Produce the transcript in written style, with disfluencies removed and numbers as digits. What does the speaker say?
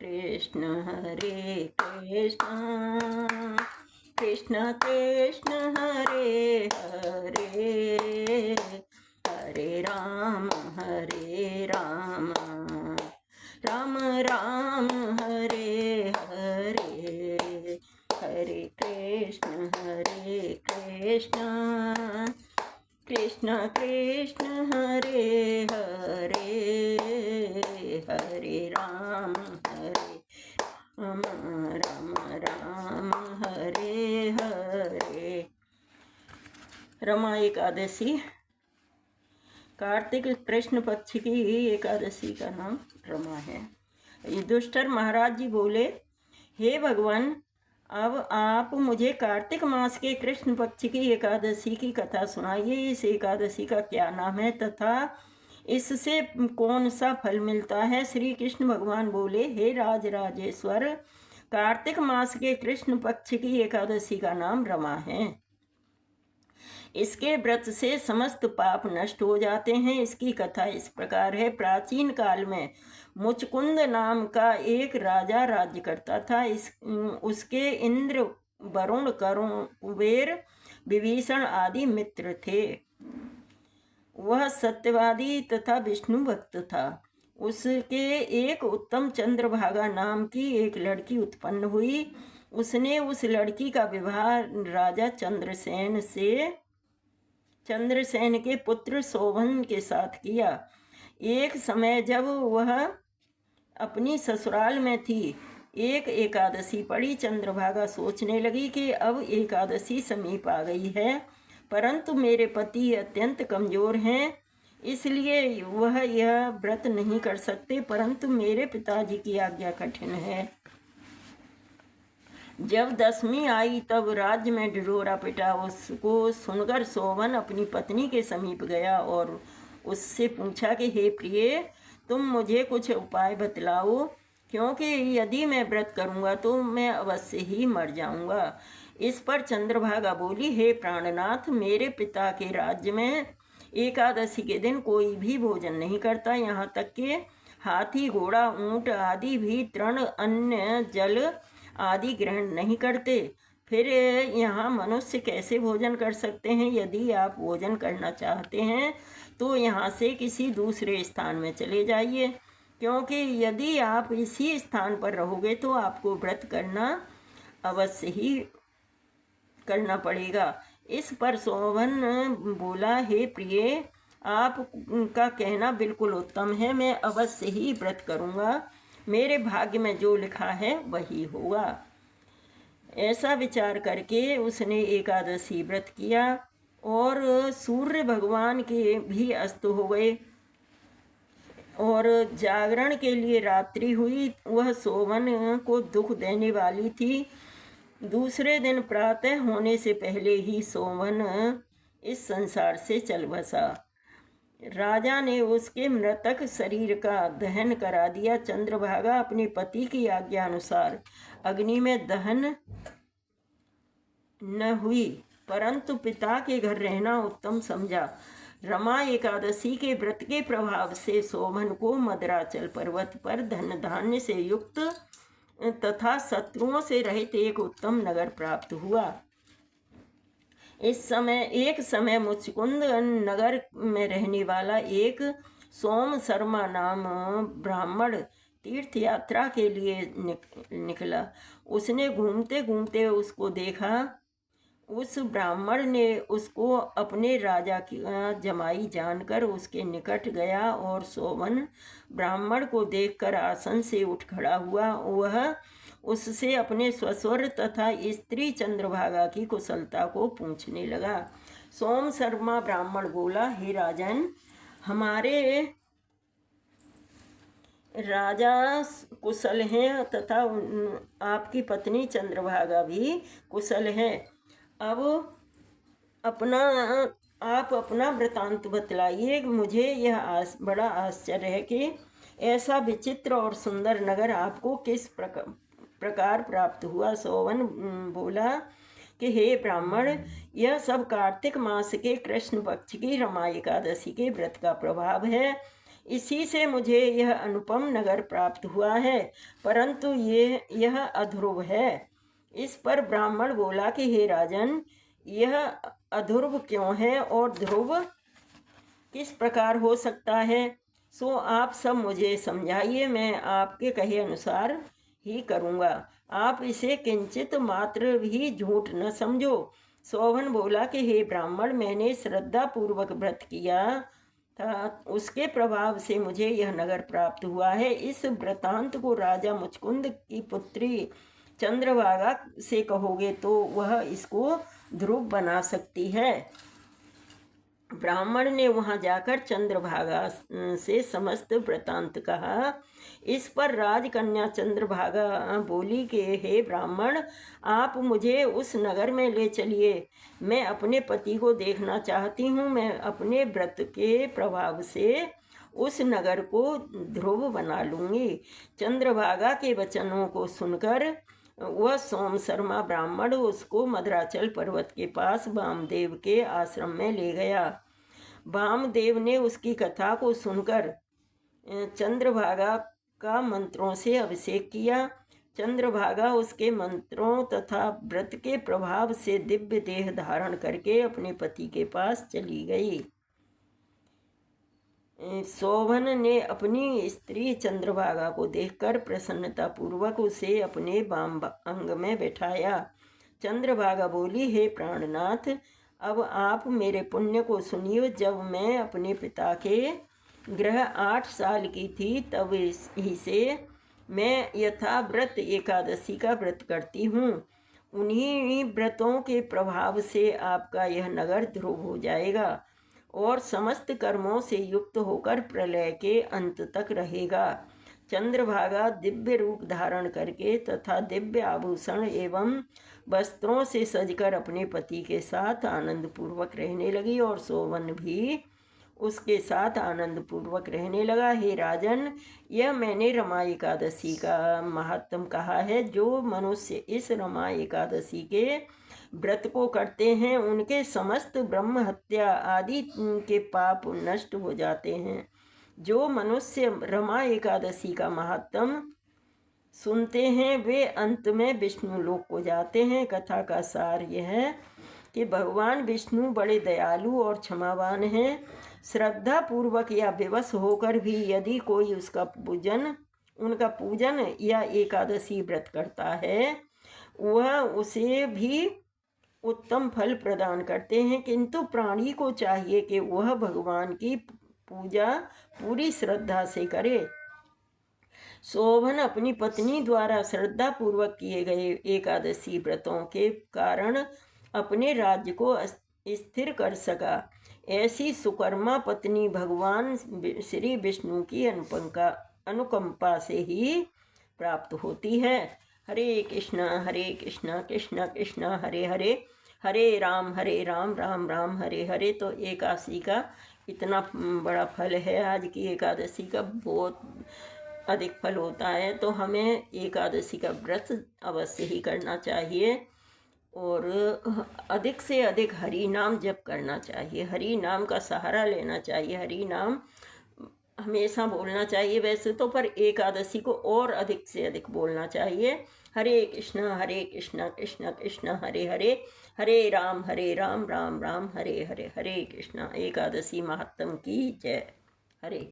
कृष्ण हरे कृष्ण कृष्ण कृष्ण हरे हरे हरे राम राम राम हरे हरे हरे कृष्ण कृष्ण कृष्ण हरे हरे हरे राम राम राम हरे हरे। रमा एकादशी कार्तिक कृष्ण पक्ष की एकादशी का नाम रमा है। युधिष्ठिर महाराज जी बोले, हे भगवान, अब आप मुझे कार्तिक मास के कृष्ण पक्ष की एकादशी की कथा सुनाइए। इस एकादशी का क्या नाम है तथा इससे कौन सा फल मिलता है। श्री कृष्ण भगवान बोले, हे राजराजेश्वर, कार्तिक मास के कृष्ण पक्ष की एकादशी का नाम रमा है। इसके व्रत से समस्त पाप नष्ट हो जाते हैं। इसकी कथा इस प्रकार है। प्राचीन काल में मुचकुंद नाम का एक राजा राज्य करता था। उसके इंद्र, वरुण, करुण, कुबेर, विभीषण आदि मित्र थे। वह सत्यवादी तथा विष्णु भक्त था। उसके एक उत्तम चंद्रभागा नाम की एक लड़की उत्पन्न हुई। उसने उस लड़की का विवाह राजा चंद्रसेन के पुत्र शोभन के साथ किया। एक समय जब वह अपनी ससुराल में थी, एक एकादशी पड़ी। चंद्रभागा सोचने लगी कि अब एकादशी समीप आ गई है, परंतु मेरे पति अत्यंत कमजोर हैं, इसलिए वह यह व्रत नहीं कर सकते, परंतु मेरे पिताजी की आज्ञा कठिन है। जब दशमी आई तब राज्य में ढिढोरा पिटा। उसको सुनकर शोभन अपनी पत्नी के समीप गया और उससे पूछा कि हे प्रिय, तुम मुझे कुछ उपाय बतलाओ, क्योंकि यदि मैं व्रत करूँगा तो मैं अवश्य ही मर जाऊँगा। इस पर चंद्रभागा बोली, हे प्राणनाथ, मेरे पिता के राज्य में एकादशी के दिन कोई भी भोजन नहीं करता, यहाँ तक कि हाथी, घोड़ा, ऊंट आदि भी तृण, अन्न, जल आदि ग्रहण नहीं करते। फिर यहाँ मनुष्य कैसे भोजन कर सकते हैं। यदि आप भोजन करना चाहते हैं तो यहाँ से किसी दूसरे स्थान में चले जाइए, क्योंकि यदि आप इसी स्थान पर रहोगे तो आपको व्रत करना अवश्य ही करना पड़ेगा। इस पर शोभन बोला, हे प्रिय, आपका कहना बिल्कुल उत्तम है, मैं अवश्य ही व्रत करूँगा, मेरे भाग्य में जो लिखा है वही होगा। ऐसा विचार करके उसने एकादशी व्रत किया और सूर्य भगवान के भी अस्त हो गए और जागरण के लिए रात्रि हुई। वह शोभन को दुख देने वाली थी। दूसरे दिन प्रातः होने से पहले ही शोभन इस संसार से चल बसा। राजा ने उसके मृतक शरीर का दहन करा दिया। चंद्रभागा अपने पति की आज्ञा अनुसार अग्नि में दहन न हुई, परंतु पिता के घर रहना उत्तम समझा। रमा एकादशी के व्रत के प्रभाव से शोभन को मदराचल पर्वत पर धन धान्य से युक्त तथा शत्रुओं से रहित एक उत्तम नगर प्राप्त हुआ। एक समय मुचकुंद नगर में रहने वाला एक सोम शर्मा नाम ब्राह्मण तीर्थ यात्रा के लिए निकला। उसने घूमते घूमते उसको देखा। उस ब्राह्मण ने उसको अपने राजा की जमाई जानकर उसके निकट गया और शोभन ब्राह्मण को देखकर आसन से उठ खड़ा हुआ। वह उससे अपने ससुर तथा स्त्री चंद्रभागा की कुशलता को पूछने लगा। सोम शर्मा ब्राह्मण बोला, हे राजन, हमारे राजा कुशल हैं तथा आपकी पत्नी चंद्रभागा भी कुशल हैं। अब आप अपना वृतांत बतलाइए। मुझे यह बड़ा आश्चर्य है कि ऐसा विचित्र और सुंदर नगर आपको किस प्रकार प्राप्त हुआ। शोभन बोला कि हे ब्राह्मण, यह सब कार्तिक मास के कृष्ण पक्ष की रमा एकादशी के व्रत का प्रभाव है। इसी से मुझे यह अनुपम नगर प्राप्त हुआ है, परंतु यह अध्रुव है। इस पर ब्राह्मण बोला कि हे राजन, यह अध्रुव क्यों है और ध्रुव किस प्रकार हो सकता है? सो आप सब मुझे समझाइए, मैं आपके कहे अनुसार ही करूँगा। आप इसे किंचित मात्र भी झूठ न समझो। शोभन बोला कि हे ब्राह्मण, मैंने श्रद्धा पूर्वक व्रत किया था, उसके प्रभाव से मुझे यह नगर प्राप्त हुआ है। इस वृतांत को राजा मुचकुंद की पुत्री चंद्रभागा से कहोगे तो वह इसको ध्रुव बना सकती है। ब्राह्मण ने वहां जाकर चंद्रभागा से समस्त वृतांत कहा। इस पर राजकन्या चंद्रभागा बोली कि हे ब्राह्मण, आप मुझे उस नगर में ले चलिए, मैं अपने पति को देखना चाहती हूँ। मैं अपने व्रत के प्रभाव से उस नगर को ध्रुव बना लूँगी। चंद्रभागा के वचनों को सुनकर वह सोम शर्मा ब्राह्मण उसको मद्राचल पर्वत के पास वामदेव के आश्रम में ले गया। वामदेव ने उसकी कथा को सुनकर चंद्रभागा का मंत्रों से अभिषेक किया। चंद्रभागा उसके मंत्रों तथा व्रत के प्रभाव से दिव्य देह धारण करके अपने पति के पास चली गई। शोभन ने अपनी स्त्री चंद्रभागा को देखकर प्रसन्नता पूर्वक उसे अपने वाम अंग में बैठाया। चंद्रभागा बोली, हे प्राणनाथ, अब आप मेरे पुण्य को सुनिए। जब मैं अपने पिता के गृह 8 साल की थी, तब ही से मैं यथाव्रत एकादशी का व्रत करती हूँ। उन्हीं व्रतों के प्रभाव से आपका यह नगर ध्रुव हो जाएगा और समस्त कर्मों से युक्त होकर प्रलय के अंत तक रहेगा। चंद्रभागा दिव्य रूप धारण करके तथा दिव्य आभूषण एवं वस्त्रों से सजकर अपने पति के साथ आनंद पूर्वक रहने लगी और शोभन भी उसके साथ आनंद पूर्वक रहने लगा। हे राजन, यह मैंने रमा एकादशी का महात्म कहा है। जो मनुष्य इस रमा एकादशी के व्रत को करते हैं, उनके समस्त ब्रह्म हत्या आदि के पाप नष्ट हो जाते हैं। जो मनुष्य रमा एकादशी का महात्म सुनते हैं, वे अंत में विष्णु लोक को जाते हैं। कथा का सार यह है कि भगवान विष्णु बड़े दयालु और क्षमावान हैं। श्रद्धा पूर्वक या विवश होकर भी यदि कोई उनका पूजन या एकादशी व्रत करता है, वह उसे भी उत्तम फल प्रदान करते हैं। किंतु प्राणी को चाहिए कि वह भगवान की पूजा पूरी श्रद्धा से करे। शोभन अपनी पत्नी द्वारा श्रद्धा पूर्वक किए गए एकादशी व्रतों के कारण अपने राज्य को स्थिर कर सका। ऐसी सुकर्मा पत्नी भगवान श्री विष्णु की अनुकंपा से ही प्राप्त होती है। हरे कृष्णा कृष्णा कृष्णा हरे हरे, हरे राम राम राम हरे हरे। तो एकादशी का इतना बड़ा फल है। आज की एकादशी का बहुत अधिक फल होता है, तो हमें एकादशी का व्रत अवश्य ही करना चाहिए और अधिक से अधिक हरि नाम जप करना चाहिए। हरि नाम का सहारा लेना चाहिए। हरि नाम हमेशा बोलना चाहिए वैसे तो, पर एकादशी को और अधिक से अधिक बोलना चाहिए। हरे कृष्णा कृष्णा कृष्णा हरे हरे, हरे राम राम राम हरे हरे। हरे कृष्णा। एकादशी महात्म की जय। हरे।